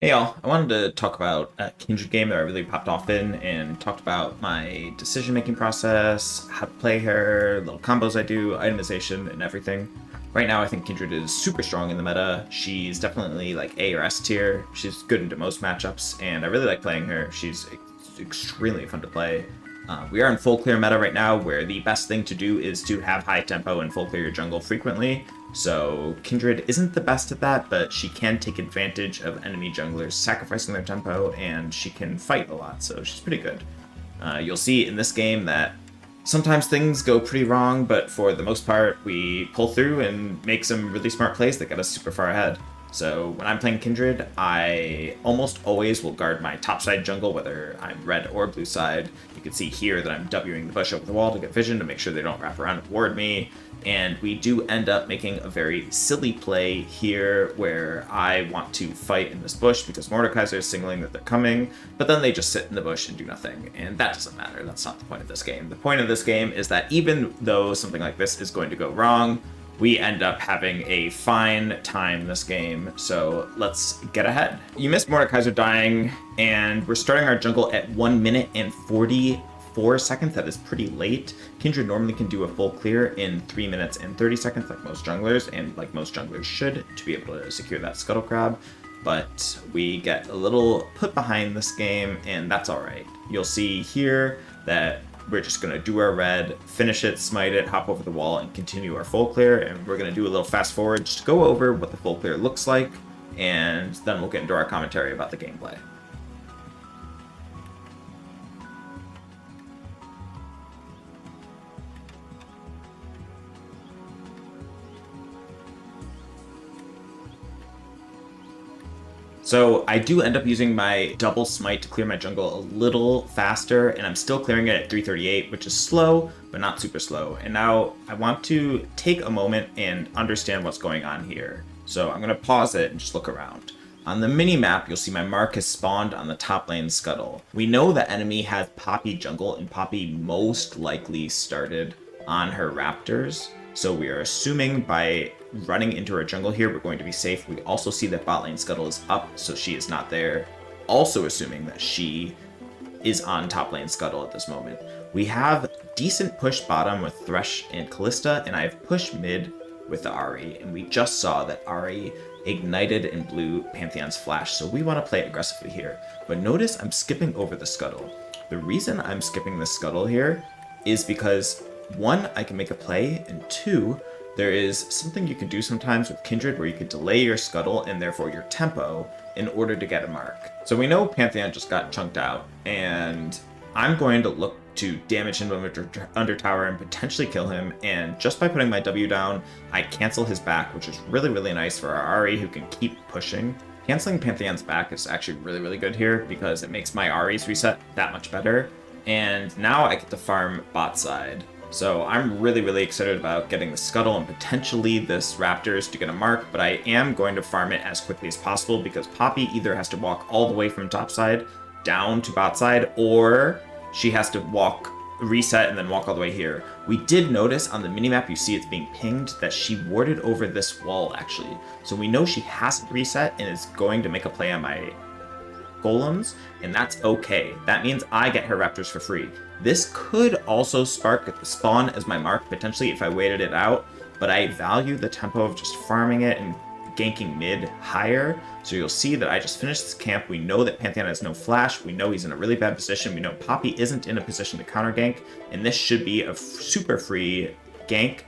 Hey y'all, I wanted to talk about a Kindred game that I really popped off in and talked about my decision making process, how to play her, little combos I do, itemization, and everything. Right now, I think Kindred is super strong in the meta. She's definitely like A or S tier. She's good into most matchups, and I really like playing her. She's extremely fun to play. We are in full clear meta right now, where the best thing to do is to have high tempo and full clear your jungle frequently. So Kindred isn't the best at that, but she can take advantage of enemy junglers sacrificing their tempo, and she can fight a lot, so she's pretty good. You'll see in this game that sometimes things go pretty wrong, but for the most part, we pull through and make some really smart plays that get us super far ahead. So when I'm playing Kindred, I almost always will guard my topside jungle, whether I'm red or blue side. You can see here that I'm Wing the bush over the wall to get vision to make sure they don't wrap around and ward me. And we do end up making a very silly play here where I want to fight in this bush because Mordekaiser is signaling that they're coming, but then they just sit in the bush and do nothing. And that doesn't matter. That's not the point of this game. The point of this game is that even though something like this is going to go wrong, we end up having a fine time this game, so let's get ahead. You missed Mordekaiser dying, and we're starting our jungle at 1 minute and 44 seconds. That is pretty late. Kindred normally can do a full clear in 3 minutes and 30 seconds, like most junglers, and like most junglers should, to be able to secure that scuttle crab. But we get a little put behind this game, and that's alright. You'll see here that we're just going to do our red, finish it, smite it, hop over the wall, and continue our full clear. And we're going to do a little fast forward just to go over what the full clear looks like, and then we'll get into our commentary about the gameplay. So I do end up using my double smite to clear my jungle a little faster, and I'm still clearing it at 338, which is slow, but not super slow. And now I want to take a moment and understand what's going on here. So I'm going to pause it and just look around. On the mini-map, you'll see my mark has spawned on the top lane scuttle. We know the enemy has Poppy jungle, and Poppy most likely started on her raptors. So we are assuming by running into our jungle here, we're going to be safe. We also see that bot lane scuttle is up, so she is not there. Also assuming that she is on top lane scuttle at this moment. We have decent push bottom with Thresh and Callista, and I have push mid with the Ahri, and we just saw that Ahri ignited and blew Pantheon's flash, so we want to play aggressively here. But notice I'm skipping over the scuttle. The reason I'm skipping the scuttle here is because one, I can make a play, and two, there is something you can do sometimes with Kindred where you can delay your scuttle and therefore your tempo in order to get a mark. So we know Pantheon just got chunked out, and I'm going to look to damage him under tower and potentially kill him, and just by putting my W down, I cancel his back, which is really, really nice for our Ahri who can keep pushing. Canceling Pantheon's back is actually really, really good here because it makes my Ahri's reset that much better, and now I get to farm bot side. So I'm really, really excited about getting the scuttle and potentially this raptors to get a mark, but I am going to farm it as quickly as possible because Poppy either has to walk all the way from top side down to bot side, or she has to walk, reset, and then walk all the way here. We did notice on the minimap, you see it's being pinged, that she warded over this wall actually. So we know she hasn't reset and is going to make a play on my golems, and that's okay. That means I get her raptors for free. This could also spark at the spawn as my mark, potentially, if I waited it out, but I value the tempo of just farming it and ganking mid higher. So you'll see that I just finished this camp. We know that Pantheon has no flash. We know he's in a really bad position. We know Poppy isn't in a position to counter gank, and this should be a super free gank.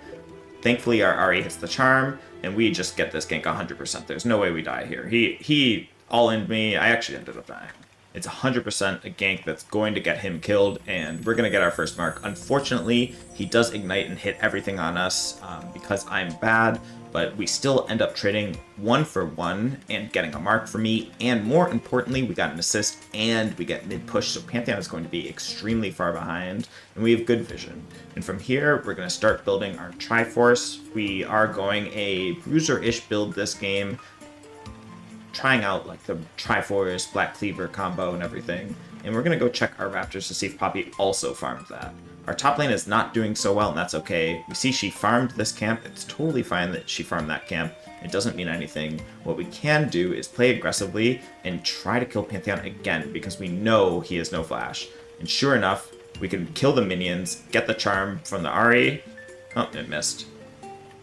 Thankfully, our Ahri hits the charm, and we just get this gank 100%. There's no way we die here. He all-in me. I actually ended up dying. It's 100% a gank that's going to get him killed, and we're going to get our first mark. Unfortunately, he does ignite and hit everything on us because I'm bad, but we still end up trading 1 for 1 and getting a mark for me, and more importantly, we got an assist and we get mid-push, so Pantheon is going to be extremely far behind, and we have good vision. And from here, we're going to start building our Triforce. We are going a Bruiser-ish build this game, trying out like the Triforce, Black Cleaver combo and everything. And we're going to go check our Raptors to see if Poppy also farmed that. Our top lane is not doing so well, and that's okay. We see she farmed this camp. It's totally fine that she farmed that camp. It doesn't mean anything. What we can do is play aggressively and try to kill Pantheon again because we know he has no flash. And sure enough, we can kill the minions, get the charm from the Ahri. Oh, it missed.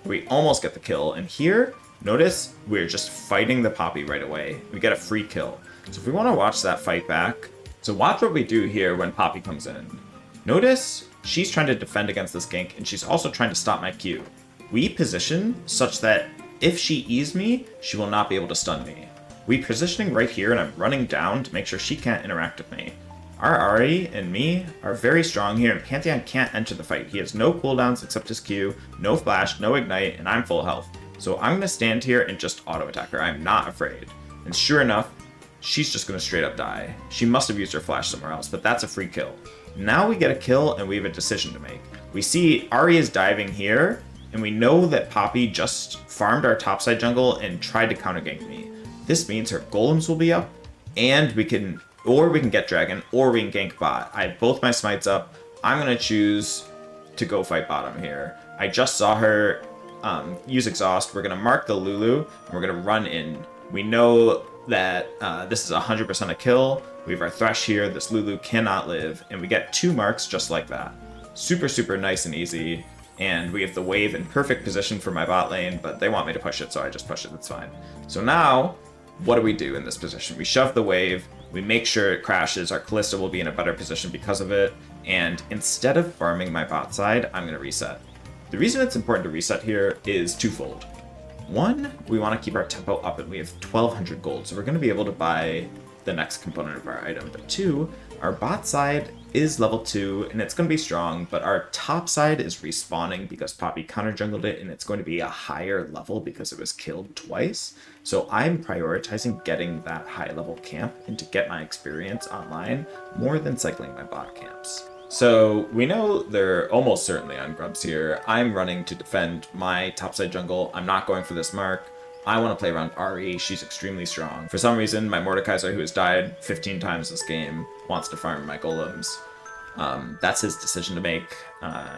We almost get the kill, and here, notice we're just fighting the Poppy right away. We get a free kill. So if we want to watch that fight back, so watch what we do here when Poppy comes in. Notice she's trying to defend against this gank, and she's also trying to stop my Q. We position such that if she E's me, she will not be able to stun me. We positioning right here, and I'm running down to make sure she can't interact with me. Our Ahri and me are very strong here, and Pantheon can't enter the fight. He has no cooldowns except his Q, no flash, no ignite, and I'm full health. So I'm going to stand here and just auto-attack her. I'm not afraid. And sure enough, she's just going to straight up die. She must have used her flash somewhere else, but that's a free kill. Now we get a kill, and we have a decision to make. We see Ahri is diving here, and we know that Poppy just farmed our topside jungle and tried to counter gank me. This means her golems will be up, and we can get dragon, or we can gank bot. I have both my smites up. I'm going to choose to go fight bottom here. I just saw her use exhaust. We're going to mark the Lulu, and we're going to run in. We know that this is 100% a kill. We have our Thresh here. This Lulu cannot live, and we get 2 marks just like that. Super, super nice and easy. And we have the wave in perfect position for my bot lane, but they want me to push it, so I just push it. That's fine. So now, what do we do in this position? We shove the wave. We make sure it crashes. Our Kalista will be in a better position because of it. And instead of farming my bot side, I'm going to reset. The reason it's important to reset here is twofold. One, we want to keep our tempo up, and we have 1,200 gold, so we're going to be able to buy the next component of our item. But two, our bot side is level 2, and it's going to be strong, but our top side is respawning because Poppy counter jungled it, and it's going to be a higher level because it was killed twice. So I'm prioritizing getting that high level camp and to get my experience online more than cycling my bot camps. So we know they're almost certainly on grubs here. I'm running to defend my topside jungle. I'm not going for this mark. I want to play around Ahri. She's extremely strong. For some reason, my Mordekaiser, who has died 15 times this game, wants to farm my golems. That's his decision to make.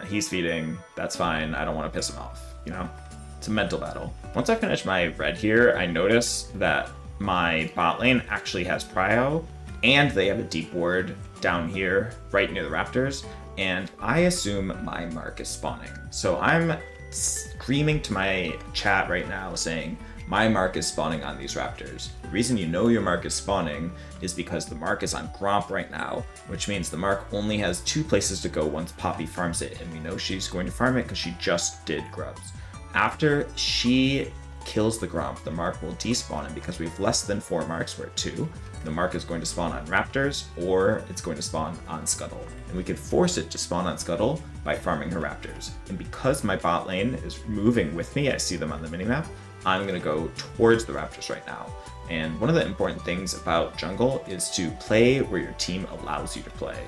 He's feeding. That's fine. I don't want to piss him off, you know? It's a mental battle. Once I finish my red here, I notice that my bot lane actually has prio, and they have a deep ward down here, right near the raptors, and I assume my mark is spawning. So I'm screaming to my chat right now saying, my mark is spawning on these raptors. The reason you know your mark is spawning is because the mark is on Gromp right now, which means the mark only has 2 places to go once Poppy farms it, and we know she's going to farm it because she just did grubs. After she kills the Gromp, the mark will despawn, and because we have less than 4 marks, we're at 2, the mark is going to spawn on raptors, or it's going to spawn on Scuttle. And we can force it to spawn on Scuttle by farming her raptors. And because my bot lane is moving with me, I see them on the minimap, I'm going to go towards the raptors right now. And one of the important things about jungle is to play where your team allows you to play.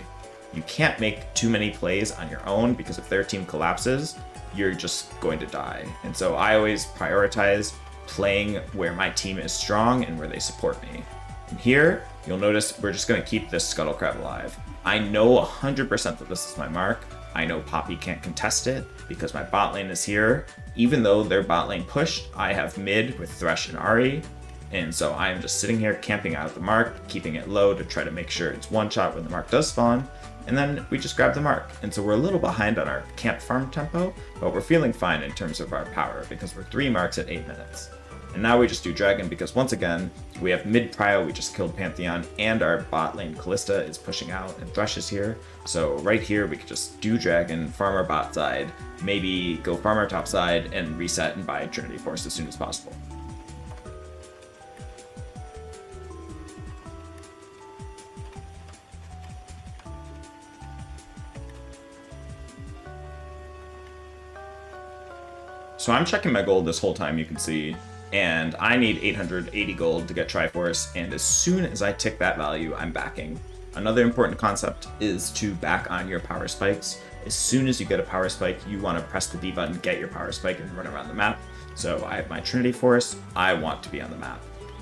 You can't make too many plays on your own because if their team collapses, you're just going to die. And so I always prioritize playing where my team is strong and where they support me. And here, you'll notice we're just going to keep this Scuttle Crab alive. I know 100% that this is my mark. I know Poppy can't contest it because my bot lane is here. Even though their bot lane pushed, I have mid with Thresh and Ahri. And so I'm just sitting here camping out the mark, keeping it low to try to make sure it's one shot when the mark does spawn. And then we just grab the mark. And so we're a little behind on our camp farm tempo, but we're feeling fine in terms of our power because we're 3 marks at 8 minutes. And now we just do Dragon because once again, we have mid prio, we just killed Pantheon, and our bot lane Kalista is pushing out and Thresh is here. So right here, we could just do Dragon, farm our bot side, maybe go farm our top side, and reset and buy Trinity Force as soon as possible. So I'm checking my gold this whole time, you can see, and I need 880 gold to get Triforce, and as soon as I tick that value, I'm backing. Another important concept is to back on your power spikes. As soon as you get a power spike, you want to press the B button, get your power spike, and run around the map. So I have my Trinity Force, I want to be on the map.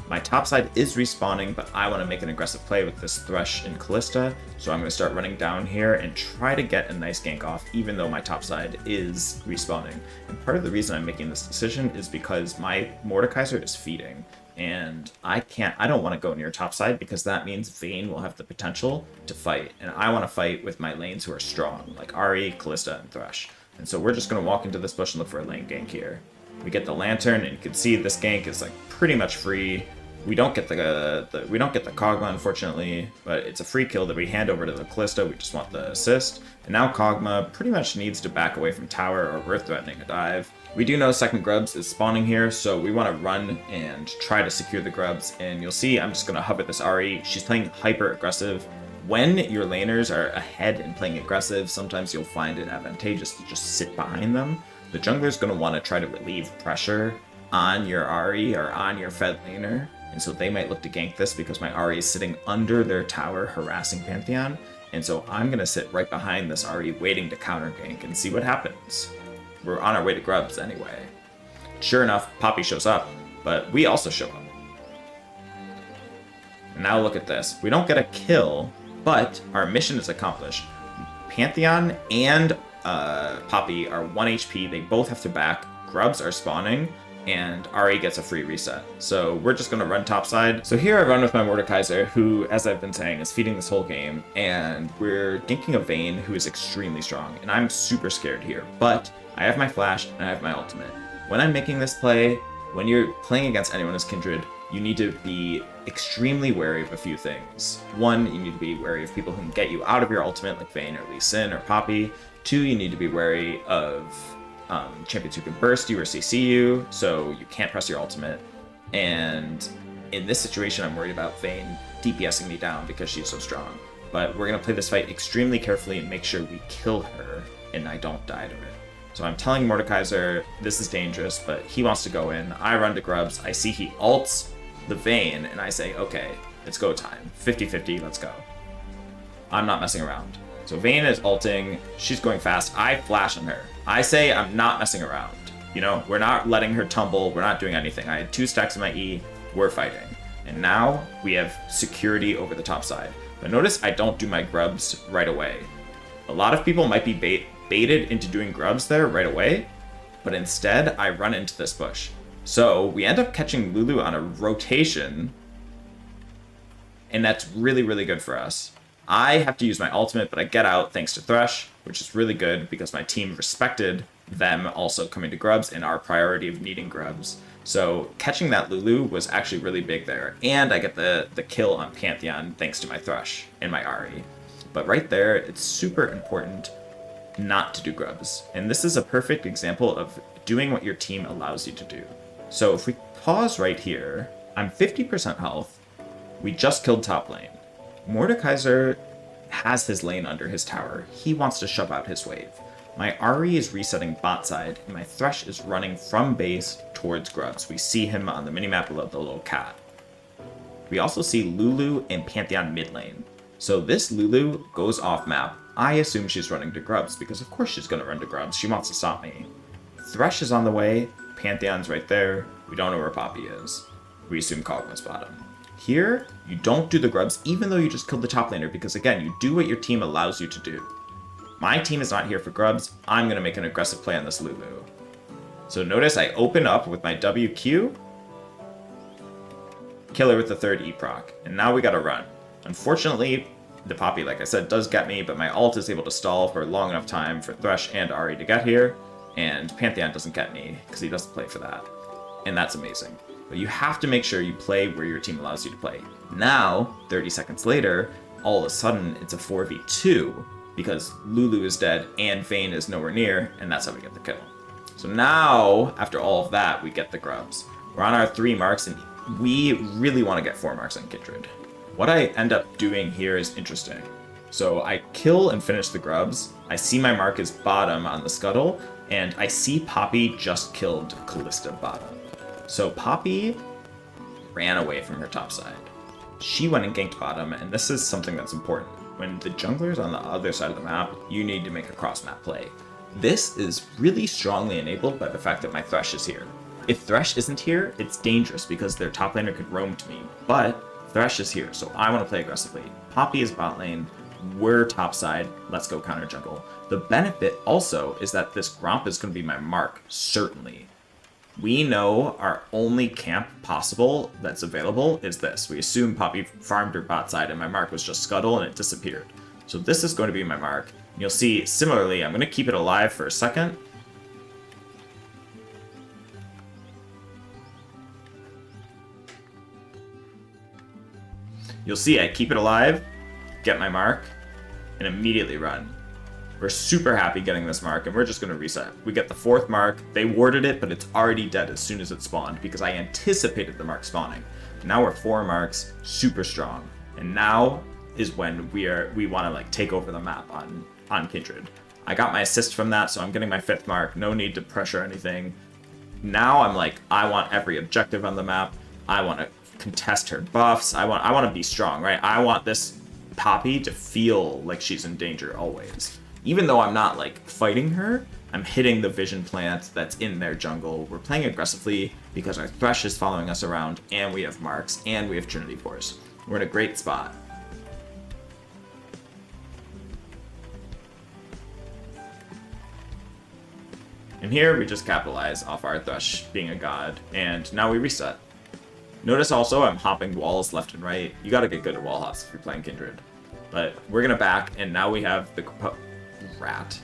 My top side is respawning, but I want to make an aggressive play with this Thresh and Callista, so I'm going to start running down here and try to get a nice gank off, even though my top side is respawning. And part of the reason I'm making this decision is because my Mordekaiser is feeding, and I don't want to go near top side because that means Vayne will have the potential to fight, and I want to fight with my lanes who are strong, like Ahri, Callista, and Thresh. And so we're just going to walk into this bush and look for a lane gank here. We get the Lantern, and you can see this gank is like pretty much free. We don't get the Kog'Maw, unfortunately, but it's a free kill that we hand over to the Callista. We just want the assist. And now Kog'Maw pretty much needs to back away from tower or we're threatening a dive. We do know second grubs is spawning here, so we want to run and try to secure the grubs. And you'll see I'm just going to hover this Ahri. She's playing hyper aggressive. When your laners are ahead and playing aggressive, sometimes you'll find it advantageous to just sit behind them. The jungler's going to want to try to relieve pressure on your Ahri or on your fed laner. And so they might look to gank this because my Ahri is sitting under their tower harassing Pantheon. And so I'm going to sit right behind this Ahri waiting to counter gank and see what happens. We're on our way to grubs anyway. Sure enough, Poppy shows up, but we also show up. And now look at this. We don't get a kill, but our mission is accomplished. Pantheon and Poppy are 1 HP. They both have to back. Grubs are spawning. And Ahri gets a free reset. So we're just going to run topside. So here I run with my Mordekaiser, who, as I've been saying, is feeding this whole game. And we're ganking a Vayne, who is extremely strong. And I'm super scared here. But I have my flash, and I have my ultimate. When I'm making this play, when you're playing against anyone as Kindred, you need to be extremely wary of a few things. One, you need to be wary of people who can get you out of your ultimate, like Vayne or Lee Sin or Poppy. Two, you need to be wary of champions who can burst you or CC you, so you can't press your ultimate. And in this situation, I'm worried about Vayne DPSing me down because she's so strong. But we're going to play this fight extremely carefully and make sure we kill her and I don't die to it. So I'm telling Mordekaiser, this is dangerous, but he wants to go in. I run to grubs. I see he ults the Vayne, and I say, okay, it's go time. 50-50, let's go. I'm not messing around. So Vayne is ulting. She's going fast. I flash on her. I say I'm not messing around. You know, we're not letting her tumble. We're not doing anything. I had 2 stacks of my E. We're fighting. And now we have security over the top side. But notice I don't do my grubs right away. A lot of people might be baited into doing grubs there right away, but instead I run into this bush. So we end up catching Lulu on a rotation, and that's really, really good for us. I have to use my ultimate, but I get out thanks to Thresh, which is really good because my team respected them also coming to grubs and our priority of needing grubs. So catching that Lulu was actually really big there. And I get the kill on Pantheon thanks to my Thresh and my Ahri. But right there, it's super important not to do grubs. And this is a perfect example of doing what your team allows you to do. So if we pause right here, I'm 50% health. We just killed top lane. Mordekaiser has his lane under his tower. He wants to shove out his wave. My Ahri is resetting bot side, and my Thresh is running from base towards grubs. We see him on the minimap below the little cat. We also see Lulu and Pantheon mid lane. So this Lulu goes off map. I assume she's running to grubs, because of course she's going to run to grubs. She wants to stop me. Thresh is on the way. Pantheon's right there. We don't know where Poppy is. We assume Kog'Maw's bottom. Here, you don't do the grubs, even though you just killed the top laner, because again, you do what your team allows you to do. My team is not here for grubs. I'm going to make an aggressive play on this Lulu. So notice I open up with my WQ, kill her with the third E proc, and now we got to run. Unfortunately, the Poppy, like I said, does get me, but my ult is able to stall for a long enough time for Thresh and Ahri to get here, and Pantheon doesn't get me, because he doesn't play for that. And that's amazing. But you have to make sure you play where your team allows you to play. Now, 30 seconds later, all of a sudden, it's a 4v2, because Lulu is dead and Vayne is nowhere near, and that's how we get the kill. So now, after all of that, we get the grubs. We're on our 3 marks, and we really want to get 4 marks on Kindred. What I end up doing here is interesting. So I kill and finish the grubs. I see my mark is bottom on the scuttle, and I see Poppy just killed Callista bottom. So Poppy ran away from her top side. She went and ganked bottom, and this is something that's important. When the jungler's on the other side of the map, you need to make a cross-map play. This is really strongly enabled by the fact that my Thresh is here. If Thresh isn't here, it's dangerous because their top laner could roam to me, but Thresh is here, so I want to play aggressively. Poppy is bot lane, we're top side, let's go counter jungle. The benefit also is that this Gromp is going to be my mark, certainly. We know our only camp possible that's available is this. We assume Poppy farmed her bot side and my mark was just Scuttle and it disappeared. So this is going to be my mark. You'll see, similarly, I'm going to keep it alive for a second. You'll see I keep it alive, get my mark, and immediately run. We're super happy getting this mark, and we're just going to reset. We get the 4th mark. They warded it, but it's already dead as soon as it spawned because I anticipated the mark spawning. Now we're 4 marks, super strong. And now is when we want to like take over the map on Kindred. I got my assist from that, so I'm getting my 5th mark. No need to pressure anything. Now I'm like, I want every objective on the map. I want to contest her buffs. I want to be strong, right? I want this Poppy to feel like she's in danger always. Even though I'm not like fighting her, I'm hitting the vision plant that's in their jungle. We're playing aggressively because our Thresh is following us around, and we have marks, and we have Trinity Force. We're in a great spot. And here we just capitalize off our Thresh being a god, and now we reset. Notice also I'm hopping walls left and right. You gotta get good at wall hops if you're playing Kindred. But we're gonna back, and now we have the rat.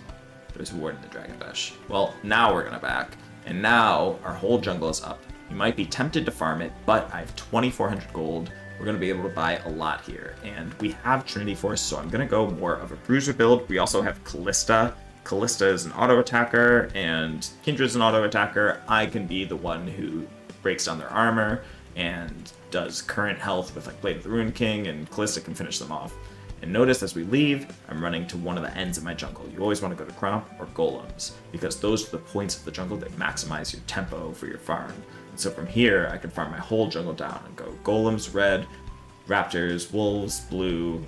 There's a ward in the Dragon Dash. Well, now we're gonna back, and now our whole jungle is up. You might be tempted to farm it, but I have 2,400 gold. We're gonna be able to buy a lot here, and we have Trinity Force, so I'm gonna go more of a bruiser build. We also have Callista. Callista is an auto attacker, and Kindred's an auto attacker. I can be the one who breaks down their armor and does current health with like Blade of the Ruined King, and Callista can finish them off. And notice as we leave, I'm running to one of the ends of my jungle. You always want to go to Gromp or Golems, because those are the points of the jungle that maximize your tempo for your farm. And so from here, I can farm my whole jungle down and go Golems, red, Raptors, Wolves, blue,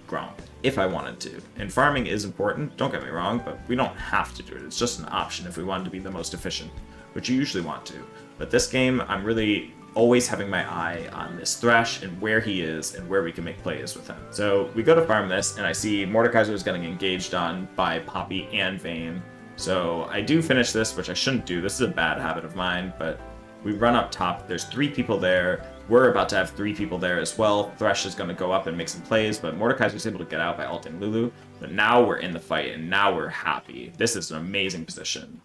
Gromp, if I wanted to. And farming is important, don't get me wrong, but we don't have to do it. It's just an option if we wanted to be the most efficient, which you usually want to. But this game, I'm really always having my eye on this Thresh and where he is and where we can make plays with him. So we go to farm this, and I see Mordekaiser is getting engaged on by Poppy and Vayne. So I do finish this, which I shouldn't do. This is a bad habit of mine, but we run up top. There's 3 people there. We're about to have 3 people there as well. Thresh is going to go up and make some plays, but Mordekaiser is able to get out by ulting Lulu. But now we're in the fight, and now we're happy. This is an amazing position.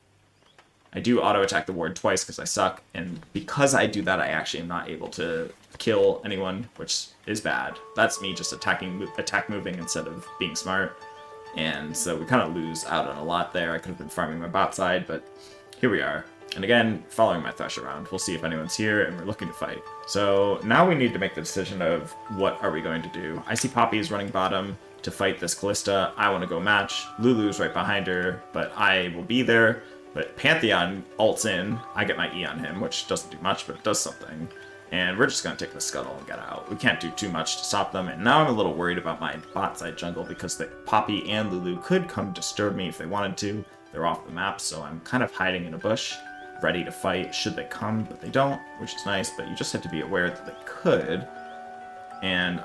I do auto-attack the ward twice because I suck, and because I do that, I actually am not able to kill anyone, which is bad. That's me just attack moving instead of being smart, and so we kind of lose out on a lot there. I could have been farming my bot side, but here we are. And again, following my Thresh around. We'll see if anyone's here, and we're looking to fight. So now we need to make the decision of what are we going to do. I see Poppy is running bottom to fight this Callista. I want to go match. Lulu's right behind her, but I will be there. But Pantheon ults in, I get my E on him, which doesn't do much, but it does something. And we're just going to take the Scuttle and get out. We can't do too much to stop them, and now I'm a little worried about my bot side jungle because the Poppy and Lulu could come disturb me if they wanted to. They're off the map, so I'm kind of hiding in a bush, ready to fight should they come, but they don't, which is nice, but you just have to be aware that they could. And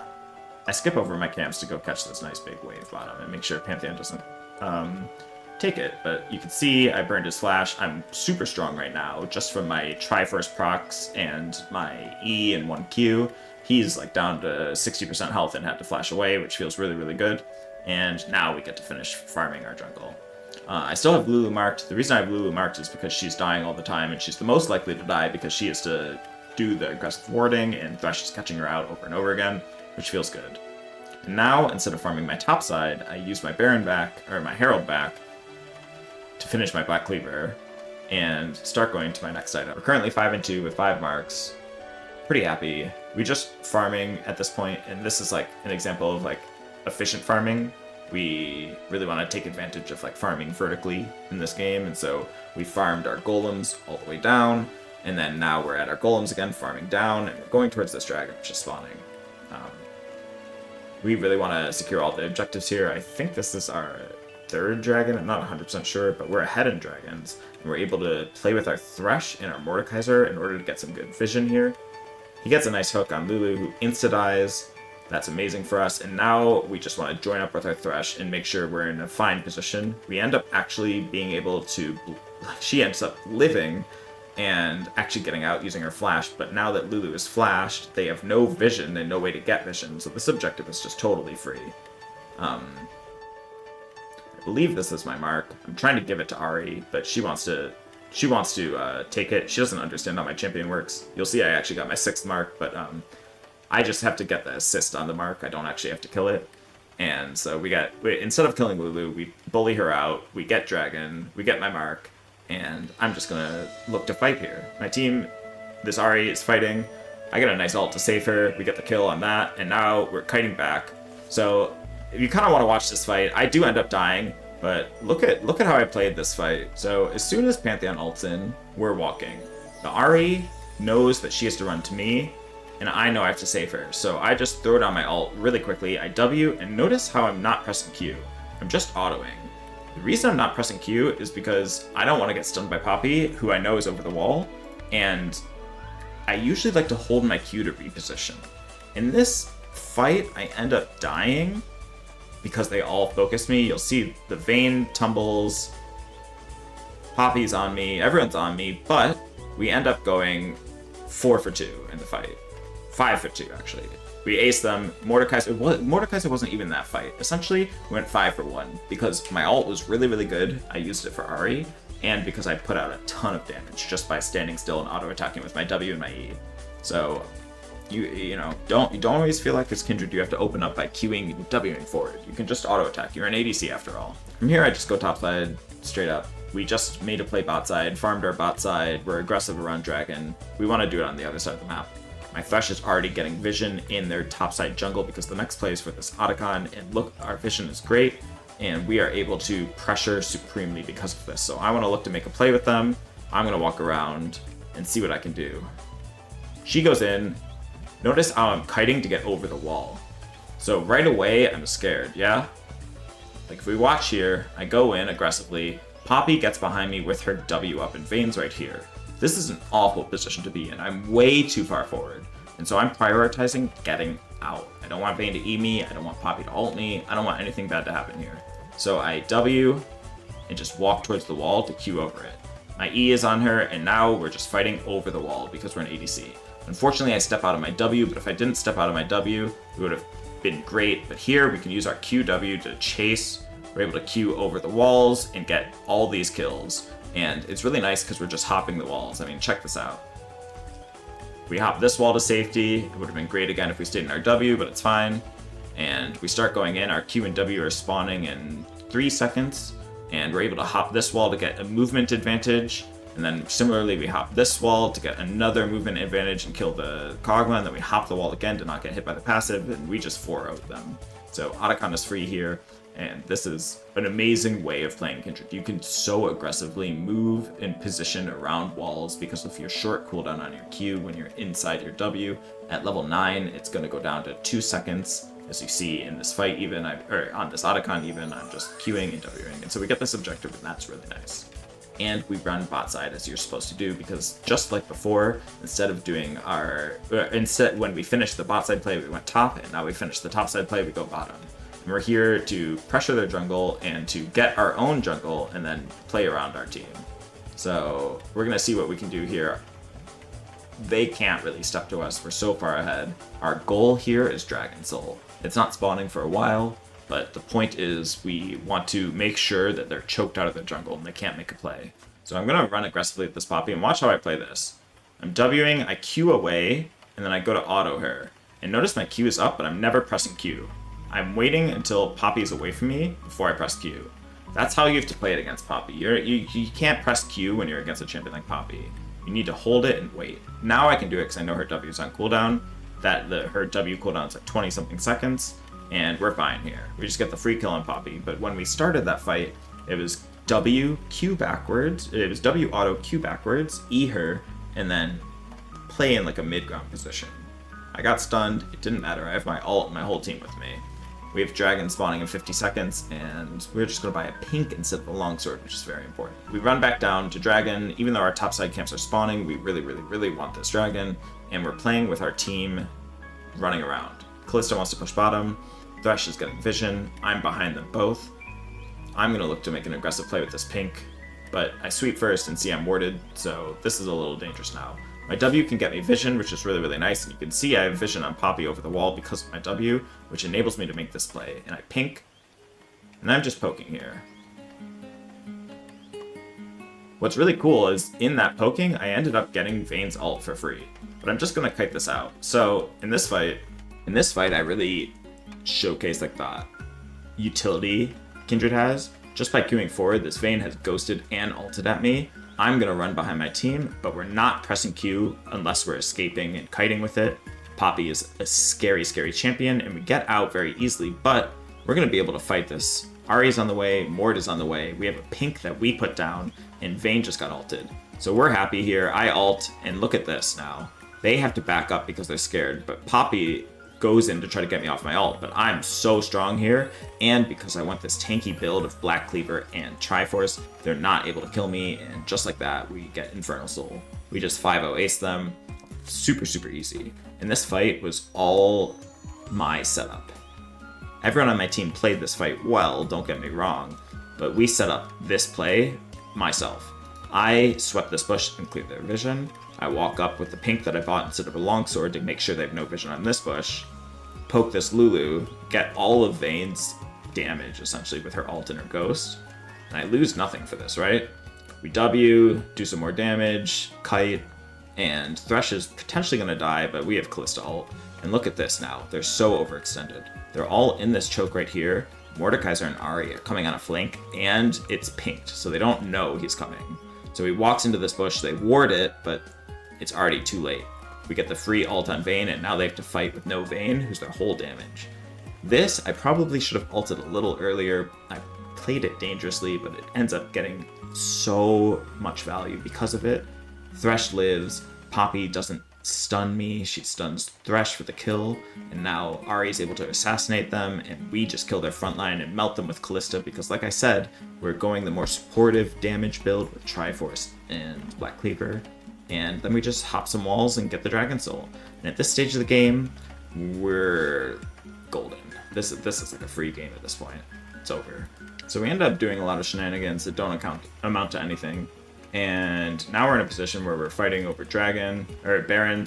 I skip over my camps to go catch this nice big wave bottom and make sure Pantheon doesn't take it, but you can see I burned his flash. I'm super strong right now, just from my Triforce procs and my E and 1Q. He's like down to 60% health and had to flash away, which feels really, really good. And now we get to finish farming our jungle. I still have Lulu marked. The reason I have Lulu marked is because she's dying all the time, and she's the most likely to die because she has to do the aggressive warding, and Thresh is catching her out over and over again, which feels good. And now, instead of farming my top side, I use my Baron back, or my Herald back, to finish my Black Cleaver and start going to my next item. We're currently 5-2 with 5 marks. Pretty happy. We just farming at this point, and this is like an example of like efficient farming. We really want to take advantage of like farming vertically in this game, and so we farmed our golems all the way down, and then now we're at our golems again, farming down, and we're going towards this dragon, which is spawning. We really want to secure all the objectives here. I think this is our third dragon. I'm not 100% sure, but we're ahead in dragons. And we're able to play with our Thresh and our Mordekaiser in order to get some good vision here. He gets a nice hook on Lulu, who insta-dies. That's amazing for us. And now we just want to join up with our Thresh and make sure we're in a fine position. We end up actually being able to... She ends up living and actually getting out using her flash, but now that Lulu is flashed, they have no vision and no way to get vision, so this objective is just totally free. I believe this is my mark. I'm trying to give it to Ari, but she wants to take it. She doesn't understand how my champion works. You'll see I actually got my 6th mark, but I just have to get the assist on the mark. I don't actually have to kill it. And so instead of killing Lulu, we bully her out, we get Dragon, we get my mark, and I'm just gonna look to fight here. My team, this Ari is fighting. I get a nice ult to save her. We get the kill on that, and now we're kiting back. So if you kind of want to watch this fight, I do end up dying, but look at how I played this fight. So as soon as Pantheon ults in, we're walking. The Ari knows that she has to run to me, and I know I have to save her. So I just throw down my ult really quickly. I W, and notice how I'm not pressing Q. I'm just autoing. The reason I'm not pressing Q is because I don't want to get stunned by Poppy, who I know is over the wall, and I usually like to hold my Q to reposition. In this fight, I end up dying because they all focus me. You'll see the Vayne tumbles, Poppy's on me, everyone's on me, but we end up going 4 for 2 in the fight. 5 for 2, actually. We aced them. Mordekaiser wasn't even that fight. Essentially, we went 5 for 1 because my ult was really, really good. I used it for Ari, and because I put out a ton of damage just by standing still and auto-attacking with my W and my E. So, you know, don't always feel like as Kindred you have to open up by Qing and Wing forward. You can just auto-attack. You're an ADC after all. From here, I just go topside, straight up. We just made a play bot side, farmed our bot side, we're aggressive around Dragon. We want to do it on the other side of the map. My Thresh is already getting vision in their topside jungle because the next play is for this Otacon, and look, our vision is great, and we are able to pressure supremely because of this. So I want to look to make a play with them. I'm going to walk around and see what I can do. She goes in. Notice how I'm kiting to get over the wall. So right away, I'm scared, yeah? Like if we watch here, I go in aggressively. Poppy gets behind me with her W up and Vayne's right here. This is an awful position to be in. I'm way too far forward. And so I'm prioritizing getting out. I don't want Vayne to E me. I don't want Poppy to ult me. I don't want anything bad to happen here. So I W and just walk towards the wall to Q over it. My E is on her, and now we're just fighting over the wall because we're an ADC. Unfortunately, I step out of my W, but if I didn't step out of my W, it would have been great. But here, we can use our QW to chase. We're able to Q over the walls and get all these kills. And it's really nice because we're just hopping the walls. I mean, check this out. We hop this wall to safety. It would have been great again if we stayed in our W, but it's fine. And we start going in. Our Q and W are spawning in 3 seconds. And we're able to hop this wall to get a movement advantage. And then similarly, we hop this wall to get another movement advantage and kill the Kog'Maw. And then we hop the wall again to not get hit by the passive. And we just 4-0'd them. So Otacon is free here. And this is an amazing way of playing Kindred. You can so aggressively move and position around walls because of your short cooldown on your Q when you're inside your W. At level 9, it's going to go down to 2 seconds. As you see in this fight even, or on this Otacon even, I'm just Qing and Wing. And so we get this objective, and that's really nice. And we run bot side as you're supposed to do, because just like before, instead of doing when we finished the bot side play, we went top, and now we finish the top side play, we go bottom. And we're here to pressure their jungle and to get our own jungle and then play around our team. So we're going to see what we can do here. They can't really step to us. We're so far ahead. Our goal here is Dragon Soul. It's not spawning for a while, but the point is we want to make sure that they're choked out of the jungle and they can't make a play. So I'm going to run aggressively at this Poppy, and watch how I play this. I'm Wing, I Q away, and then I go to auto her. And notice my Q is up, but I'm never pressing Q. I'm waiting until Poppy is away from me before I press Q. That's how you have to play it against Poppy. You can't press Q when you're against a champion like Poppy. You need to hold it and wait. Now I can do it because I know her W is on cooldown. Her W cooldown is like 20-something seconds, and we're fine here. We just get the free kill on Poppy. But when we started that fight, it was W, Q backwards. It was W auto, Q backwards, E her, and then play in like a mid-ground position. I got stunned. It didn't matter. I have my ult and my whole team with me. We have dragon spawning in 50 seconds, and we're just going to buy a pink instead of a longsword, which is very important. We run back down to dragon. Even though our top side camps are spawning, we really want this dragon, and we're playing with our team running around. Kalista wants to push bottom. Thresh is getting vision. I'm behind them both. I'm going to look to make an aggressive play with this pink, but I sweep first and see I'm warded, so this is a little dangerous now. My W can get me vision, which is really nice, and you can see I have vision on Poppy over the wall because of my W, which enables me to make this play. And I pink, and I'm just poking here. What's really cool is in that poking, I ended up getting Vayne's ult for free, but I'm just gonna kite this out. So in this fight, I really showcase like the utility Kindred has. Just by queuing forward, this Vayne has ghosted and ulted at me. I'm going to run behind my team, but we're not pressing Q unless we're escaping and kiting with it. Poppy is a scary champion, and we get out very easily, but we're going to be able to fight this. Ahri's on the way, Mord is on the way, we have a pink that we put down, and Vayne just got ulted. So we're happy here. I ult, and look at this now. They have to back up because they're scared, but Poppy goes in to try to get me off my ult, but I'm so strong here, and because I want this tanky build of Black Cleaver and Triforce, they're not able to kill me, and just like that, we get Infernal Soul. We just 5-0 ace them. Super easy. And this fight was all my setup. Everyone on my team played this fight well, don't get me wrong, but we set up this play myself. I swept this bush and cleared their vision. I walk up with the pink that I bought instead of a longsword to make sure they have no vision on this bush. Poke this Lulu, get all of Vayne's damage essentially with her ult and her ghost. And I lose nothing for this, right? We W, do some more damage, kite, and Thresh is potentially going to die, but we have Kalista ult. And look at this now, they're so overextended. They're all in this choke right here. Mordekaiser and Ahri are coming on a flank, and it's pinked, so they don't know he's coming. So he walks into this bush, they ward it, but it's already too late. We get the free ult on Vayne, and now they have to fight with no Vayne, who's their whole damage. This, I probably should have ulted a little earlier. I played it dangerously, but it ends up getting so much value because of it. Thresh lives, Poppy doesn't stun me, she stuns Thresh for the kill, and now Ahri is able to assassinate them, and we just kill their frontline and melt them with Kalista because, like I said, we're going the more supportive damage build with Triforce and Black Cleaver. And then we just hop some walls and get the Dragon Soul. And at this stage of the game, we're golden. This is like a free game at this point. It's over. So we end up doing a lot of shenanigans that don't amount to anything. And now we're in a position where we're fighting over Baron,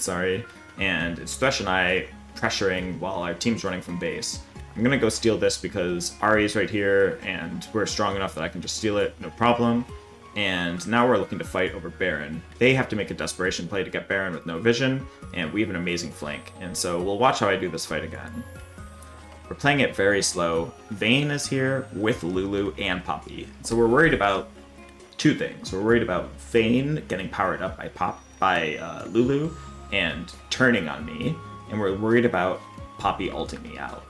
and it's Thresh and I pressuring while our team's running from base. I'm gonna go steal this because Ahri's right here, and we're strong enough that I can just steal it, no problem. And now we're looking to fight over Baron. They have to make a desperation play to get Baron with no vision, and we have an amazing flank. And so we'll watch how I do this fight again. We're playing it very slow. Vayne is here with Lulu and Poppy. So we're worried about two things. We're worried about Vayne getting powered up by Lulu and turning on me, and we're worried about Poppy ulting me out.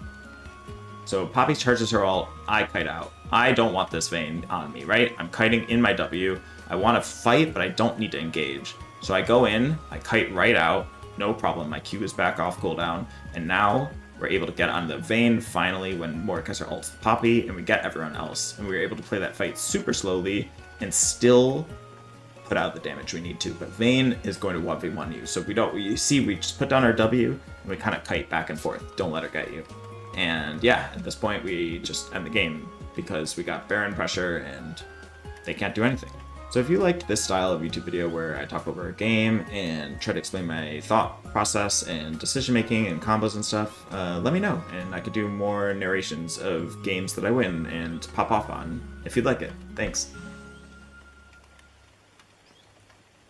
So Poppy charges her ult, I kite out. I don't want this Vayne on me, right? I'm kiting in my W. I want to fight, but I don't need to engage. So I go in, I kite right out, no problem. My Q is back off cooldown, and now we're able to get on the Vayne finally when Mordekaiser ults Poppy, and we get everyone else. And we were able to play that fight super slowly and still put out the damage we need to. But Vayne is going to 1v1 you, so we just put down our W, and we kind of kite back and forth. Don't let her get you. And yeah, at this point we just end the game because we got Baron pressure and they can't do anything. So if you liked this style of YouTube video where I talk over a game and try to explain my thought process and decision making and combos and stuff, let me know, and I could do more narrations of games that I win and pop off on if you'd like it. Thanks.